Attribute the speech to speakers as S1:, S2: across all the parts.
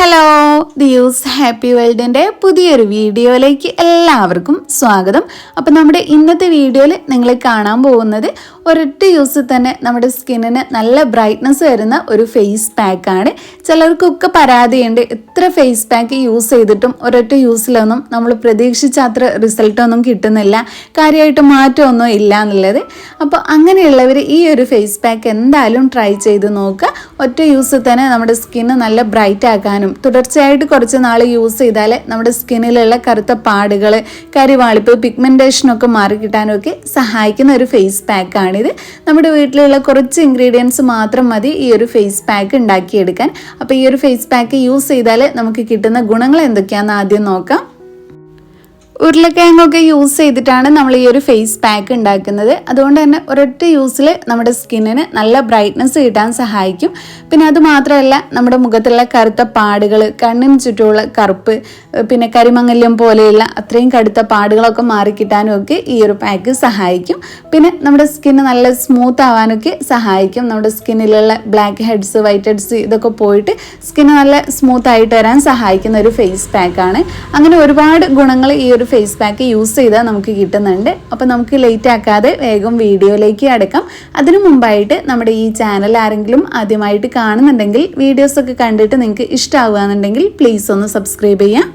S1: Hello ദിയൂസ് happy വേൾഡിൻ്റെ പുതിയൊരു വീഡിയോയിലേക്ക് എല്ലാവർക്കും സ്വാഗതം. അപ്പോൾ നമ്മുടെ ഇന്നത്തെ വീഡിയോയിൽ നിങ്ങൾ കാണാൻ പോകുന്നത് ഒരൊറ്റ യൂസിൽ തന്നെ നമ്മുടെ സ്കിന്നിന് നല്ല ബ്രൈറ്റ്നസ് വരുന്ന ഒരു ഫേസ് പാക്കാണ്. ചിലർക്കൊക്കെ പരാതിയുണ്ട്, എത്ര ഫേസ് പാക്ക് യൂസ് ചെയ്തിട്ടും ഒരൊറ്റ യൂസിലൊന്നും നമ്മൾ പ്രതീക്ഷിച്ച അത്ര റിസൾട്ടൊന്നും കിട്ടുന്നില്ല, കാര്യമായിട്ട് മാറ്റമൊന്നും ഇല്ല എന്നുള്ളത്. അപ്പോൾ അങ്ങനെയുള്ളവർ ഈ ഒരു ഫേസ് പാക്ക് എന്തായാലും ട്രൈ ചെയ്ത് നോക്കുക. ഒറ്റ യൂസിൽ തന്നെ നമ്മുടെ സ്കിന്ന് നല്ല ബ്രൈറ്റ് ആക്കാനും തുടർച്ചയായിട്ട് കുറച്ച് നാൾ യൂസ് ചെയ്താൽ നമ്മുടെ സ്കിന്നിലുള്ള കറുത്ത പാടുകൾ, കരിവാളിപ്പ്, പിഗ്മെൻറ്റേഷനൊക്കെ മാറി കിട്ടാനും ഒക്കെ സഹായിക്കുന്ന ഒരു ഫേസ് പാക്കാണിത്. നമ്മുടെ വീട്ടിലുള്ള കുറച്ച് ഇൻഗ്രീഡിയൻസ് മാത്രം മതി ഈ ഒരു ഫേസ് പാക്ക് ഉണ്ടാക്കിയെടുക്കാൻ. അപ്പോൾ ഈ ഒരു ഫേസ് പാക്ക് യൂസ് ചെയ്താൽ നമുക്ക് കിട്ടുന്ന ഗുണങ്ങൾ എന്തൊക്കെയാണെന്ന് ആദ്യം നോക്കാം. ഉരുളക്കിഴങ്ങൊക്കെ യൂസ് ചെയ്തിട്ടാണ് നമ്മൾ ഈ ഒരു ഫേസ് പാക്ക് ഉണ്ടാക്കുന്നത്. അതുകൊണ്ട് തന്നെ ഒരൊറ്റ യൂസിൽ നമ്മുടെ സ്കിന്നിന് നല്ല ബ്രൈറ്റ്നസ് കിട്ടാൻ സഹായിക്കും. പിന്നെ അത് മാത്രമല്ല, നമ്മുടെ മുഖത്തുള്ള കറുത്ത പാടുകൾ, കണ്ണിന് ചുറ്റുമുള്ള കറുപ്പ്, പിന്നെ കരിമങ്ങല്യം പോലെയുള്ള അത്രയും കടുത്ത പാടുകളൊക്കെ മാറിക്കിട്ടാനും ഒക്കെ ഈ ഒരു പാക്ക് സഹായിക്കും. പിന്നെ നമ്മുടെ സ്കിന്ന് നല്ല സ്മൂത്ത് ആവാനൊക്കെ സഹായിക്കും. നമ്മുടെ സ്കിന്നിലുള്ള ബ്ലാക്ക് ഹെഡ്സ്, വൈറ്റ് ഹെഡ്സ് ഇതൊക്കെ പോയിട്ട് സ്കിന്ന് നല്ല സ്മൂത്ത് ആയിട്ട് വരാൻ സഹായിക്കുന്ന ഒരു ഫേസ് പാക്കാണ്. അങ്ങനെ ഒരുപാട് ഗുണങ്ങൾ ഈ ഒരു ഫേസ് പാക്ക് യൂസ് ചെയ്താൽ നമുക്ക് കിട്ടുന്നുണ്ട്. അപ്പോൾ നമുക്ക് ലേറ്റ് ആക്കാതെ വേഗം വീഡിയോയിലേക്ക് അടക്കാം. അതിനു മുമ്പായിട്ട് നമ്മുടെ ഈ ചാനൽ ആരെങ്കിലും ആദ്യമായിട്ട് കാണുന്നുണ്ടെങ്കിൽ, വീഡിയോസൊക്കെ കണ്ടിട്ട് നിങ്ങൾക്ക് ഇഷ്ടമാവുകയാണെന്നുണ്ടെങ്കിൽ പ്ലീസ് ഒന്ന് സബ്സ്ക്രൈബ് ചെയ്യാം.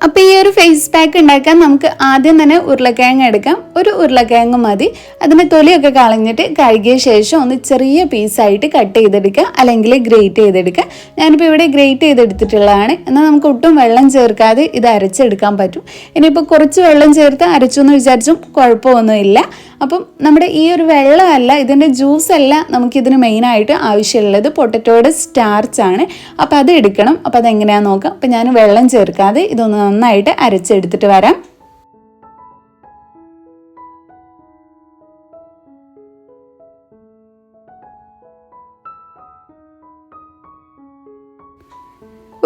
S1: അപ്പോൾ ഈ ഒരു ഫേസ് പാക്ക് ഉണ്ടാക്കാൻ നമുക്ക് ആദ്യം തന്നെ ഉരുളക്കിഴങ്ങ് എടുക്കാം. ഒരു ഉരുളക്കിഴങ്ങ് മതി. അതിൻ്റെ തൊലിയൊക്കെ കളഞ്ഞിട്ട് കഴുകിയ ശേഷം ഒന്ന് ചെറിയ പീസായിട്ട് കട്ട് ചെയ്തെടുക്കുക, അല്ലെങ്കിൽ ഗ്രേറ്റ് ചെയ്തെടുക്കുക. ഞാനിപ്പോൾ ഇവിടെ ഗ്രേറ്റ് ചെയ്തെടുത്തിട്ടുള്ളതാണ്. എന്നാൽ നമുക്ക് ഒട്ടും വെള്ളം ചേർക്കാതെ ഇത് അരച്ചെടുക്കാൻ പറ്റും. ഇനിയിപ്പോൾ കുറച്ച് വെള്ളം ചേർത്ത് അരച്ചു എന്ന് വിചാരിച്ചും കുഴപ്പമൊന്നുമില്ല. അപ്പം നമ്മുടെ ഈ ഒരു വെള്ളമല്ല, ഇതിൻ്റെ ജ്യൂസല്ല നമുക്കിതിന് മെയിനായിട്ട് ആവശ്യമുള്ളത്. പൊട്ടറ്റോയുടെ സ്റ്റാർച്ചാണ്. അപ്പോൾ അത് എടുക്കണം. അപ്പോൾ അതെങ്ങനെയാണെന്ന് നോക്കാം. അപ്പോൾ ഞാൻ വെള്ളം ചേർക്കാതെ ഇതൊന്ന് നന്നായിട്ട് അരച്ചെടുത്തിട്ട് വരാം.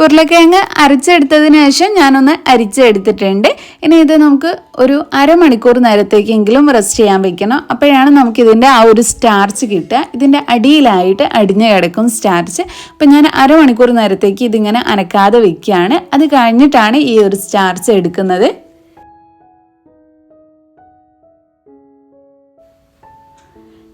S1: ഉരുളക്കിഴങ്ങ് അരച്ചെടുത്തതിന് ശേഷം ഞാനൊന്ന് അരിച്ചെടുത്തിട്ടുണ്ട്. ഇനി ഇത് നമുക്ക് ഒരു അരമണിക്കൂർ നേരത്തേക്കെങ്കിലും റെസ്റ്റ് ചെയ്യാൻ വെക്കണം. അപ്പോഴാണ് നമുക്കിതിൻ്റെ ആ ഒരു സ്റ്റാർച്ച് കിട്ടുക. ഇതിൻ്റെ അടിയിലായിട്ട് അടിഞ്ഞു കിടക്കും സ്റ്റാർച്ച്. അപ്പം ഞാൻ അരമണിക്കൂർ നേരത്തേക്ക് ഇതിങ്ങനെ അനക്കാതെ വെക്കുകയാണ്. അത് കഴിഞ്ഞിട്ടാണ് ഈ ഒരു സ്റ്റാർച്ച് എടുക്കുന്നത്.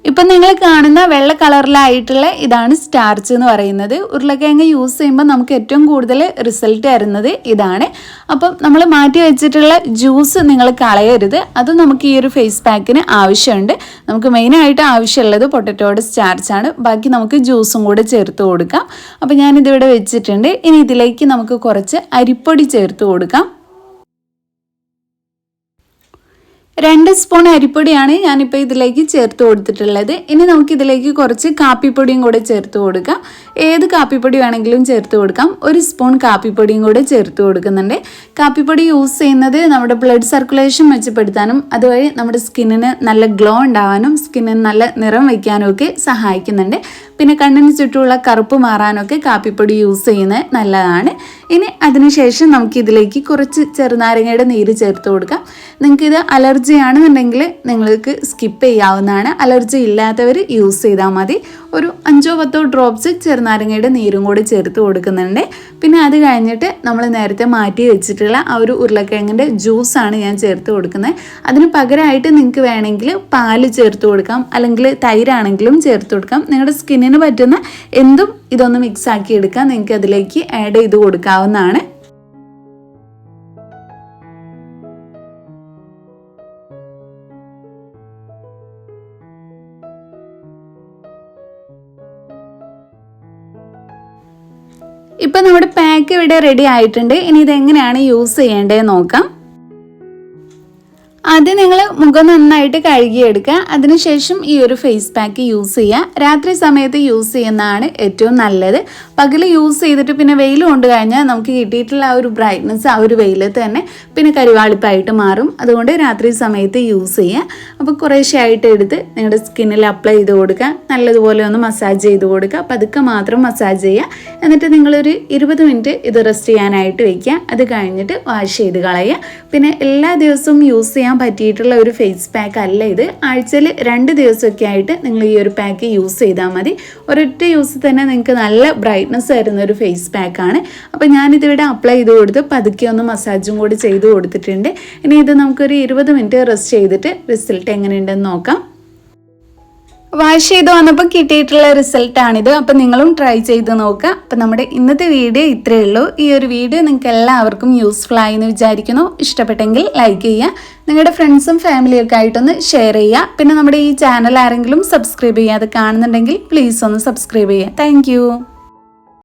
S1: ഇപ്പം നിങ്ങൾ കാണുന്ന വെള്ള കളറിലായിട്ടുള്ള ഇതാണ് സ്റ്റാർച്ച് എന്ന് പറയുന്നത്. ഉരുളക്കിഴങ്ങ് യൂസ് ചെയ്യുമ്പോൾ നമുക്ക് ഏറ്റവും കൂടുതൽ റിസൾട്ട് തരുന്നത് ഇതാണ്. അപ്പം നമ്മൾ മാറ്റി വെച്ചിട്ടുള്ള ജ്യൂസ് നിങ്ങൾ കളയരുത്. അത് നമുക്ക് ഈ ഒരു ഫേസ് പാക്കിന് ആവശ്യമുണ്ട്. നമുക്ക് മെയിനായിട്ട് ആവശ്യമുള്ളത് പൊട്ടറ്റോയുടെ സ്റ്റാർച്ചാണ്. ബാക്കി നമുക്ക് ജ്യൂസും കൂടെ ചേർത്ത് കൊടുക്കാം. അപ്പം ഞാനിതിവിടെ വെച്ചിട്ടുണ്ട്. ഇനി ഇതിലേക്ക് നമുക്ക് കുറച്ച് അരിപ്പൊടി ചേർത്ത് കൊടുക്കാം. 2 സ്പൂൺ അരിപ്പൊടിയാണ് ഞാനിപ്പോൾ ഇതിലേക്ക് ചേർത്ത് കൊടുത്തിട്ടുള്ളത്. ഇനി നമുക്കിതിലേക്ക് കുറച്ച് കാപ്പിപ്പൊടിയും കൂടെ ചേർത്ത് കൊടുക്കാം. ഏത് കാപ്പിപ്പൊടി വേണമെങ്കിലും ചേർത്ത് കൊടുക്കാം. 1 സ്പൂൺ കാപ്പിപ്പൊടിയും കൂടെ ചേർത്ത് കൊടുക്കുന്നുണ്ട്. കാപ്പിപ്പൊടി യൂസ് ചെയ്യുന്നത് നമ്മുടെ ബ്ലഡ് സർക്കുലേഷൻ മെച്ചപ്പെടുത്താനും അതുവഴി നമ്മുടെ സ്കിന്നിന് നല്ല ഗ്ലോ ഉണ്ടാവാനും സ്കിന്നിന് നല്ല നിറം വയ്ക്കാനും ഒക്കെ സഹായിക്കുന്നുണ്ട്. പിന്നെ കണ്ണിന് ചുറ്റുമുള്ള കറുപ്പ് മാറാനൊക്കെ കാപ്പിപ്പൊടി യൂസ് ചെയ്യുന്നത് നല്ലതാണ്. ഇനി അതിനുശേഷം നമുക്കിതിലേക്ക് കുറച്ച് ചെറുനാരങ്ങയുടെ നീര് ചേർത്ത് കൊടുക്കാം. നിങ്ങൾക്കിത് അലർജി ആണെന്നുണ്ടെങ്കിൽ നിങ്ങൾക്ക് സ്കിപ്പ് ചെയ്യാവുന്നതാണ്. അലർജി ഇല്ലാത്തവർ യൂസ് ചെയ്താൽ മതി. ഒരു 5-10 ഡ്രോപ്സ് ചെറുനാരങ്ങയുടെ നീരും കൂടി ചേർത്ത് കൊടുക്കുന്നുണ്ട്. പിന്നെ അത് കഴിഞ്ഞിട്ട് നമ്മൾ നേരത്തെ മാറ്റി വെച്ചിട്ടുള്ള ആ ഒരു ഉരുളക്കിഴങ്ങിൻ്റെ ജ്യൂസാണ് ഞാൻ ചേർത്ത് കൊടുക്കുന്നത്. അതിന് പകരമായിട്ട് നിങ്ങൾക്ക് വേണമെങ്കിൽ പാല് ചേർത്ത് കൊടുക്കാം, അല്ലെങ്കിൽ തൈരാണെങ്കിലും ചേർത്ത് കൊടുക്കാം. നിങ്ങളുടെ സ്കിന്നിന് പറ്റുന്ന എന്തും ഇതൊന്ന് മിക്സ് ആക്കി എടുക്കാം. നിങ്ങൾക്ക് അതിലേക്ക് ആഡ് ചെയ്ത് കൊടുക്കാവുന്നതാണ്. ഇപ്പം നമ്മുടെ പാക്ക് ഇവിടെ റെഡി ആയിട്ടുണ്ട്. ഇനി ഇതെങ്ങനെയാണ് യൂസ് ചെയ്യേണ്ടതെന്ന് നോക്കാം. ആദ്യം നിങ്ങൾ മുഖം നന്നായിട്ട് കഴുകിയെടുക്കുക. അതിനുശേഷം ഈ ഒരു ഫേസ് പാക്ക് യൂസ് ചെയ്യുക. രാത്രി സമയത്ത് യൂസ് ചെയ്യുന്നതാണ് ഏറ്റവും നല്ലത്. പകൽ യൂസ് ചെയ്തിട്ട് പിന്നെ വെയിൽ കൊണ്ട് കഴിഞ്ഞാൽ നമുക്ക് കിട്ടിയിട്ടുള്ള ആ ഒരു ബ്രൈറ്റ്നസ് ആ ഒരു വെയിലത്ത് തന്നെ പിന്നെ കരിവാളിപ്പായിട്ട് മാറും. അതുകൊണ്ട് രാത്രി സമയത്ത് യൂസ് ചെയ്യുക. അപ്പോൾ കുറേശ്ശെയായിട്ട് എടുത്ത് നിങ്ങളുടെ സ്കിന്നിൽ അപ്ലൈ ചെയ്ത് കൊടുക്കുക. നല്ലതുപോലെ ഒന്ന് മസാജ് ചെയ്ത് കൊടുക്കുക. പതുക്കെ മാത്രം മസാജ് ചെയ്യുക. എന്നിട്ട് നിങ്ങളൊരു 20 മിനിറ്റ് ഇത് റെസ്റ്റ് ചെയ്യാനായിട്ട് വയ്ക്കുക. അത് കഴിഞ്ഞിട്ട് വാഷ് ചെയ്ത് കളയുക. പിന്നെ എല്ലാ ദിവസവും യൂസ് ചെയ്യാൻ പറ്റിയിട്ടുള്ള ഒരു ഫേസ് പാക്ക് അല്ല ഇത്. ആഴ്ചയിൽ 2 ദിവസമൊക്കെ ആയിട്ട് നിങ്ങൾ ഈ ഒരു പാക്ക് യൂസ് ചെയ്താൽ മതി. ഒരൊറ്റ യൂസ് തന്നെ നിങ്ങൾക്ക് നല്ല ബ്രൈറ്റ്നസ് തരുന്ന ഒരു ഫേസ് പാക്കാണ്. അപ്പോൾ ഞാനിതിവിടെ അപ്ലൈ ചെയ്ത് കൊടുത്ത് പതുക്കെ ഒന്ന് മസാജും കൂടി ചെയ്ത് കൊടുത്തിട്ടുണ്ട്. ഇനി ഇത് നമുക്കൊരു 20 മിനിറ്റ് റെസ്റ്റ് ചെയ്തിട്ട് റിസൾട്ട് എങ്ങനെയുണ്ടെന്ന് നോക്കാം. വാഷ് ചെയ്ത് വന്നപ്പോൾ കിട്ടിയിട്ടുള്ള റിസൾട്ടാണിത്. അപ്പോൾ നിങ്ങളും ട്രൈ ചെയ്ത് നോക്കുക. അപ്പോൾ നമ്മുടെ ഇന്നത്തെ വീഡിയോ ഇത്രയേ ഉള്ളൂ. ഈ ഒരു വീഡിയോ നിങ്ങൾക്ക് എല്ലാവർക്കും യൂസ്ഫുൾ ആയി എന്ന് വിചാരിക്കുന്നു. ഇഷ്ടപ്പെട്ടെങ്കിൽ ലൈക്ക് ചെയ്യുക, നിങ്ങളുടെ ഫ്രണ്ട്സും ഫാമിലിയൊക്കെ ആയിട്ടൊന്ന് ഷെയർ ചെയ്യുക. പിന്നെ നമ്മുടെ ഈ ചാനൽ ആരെങ്കിലും സബ്സ്ക്രൈബ് ചെയ്യാതെ കാണുന്നുണ്ടെങ്കിൽ പ്ലീസ് ഒന്ന് സബ്സ്ക്രൈബ് ചെയ്യുക. താങ്ക്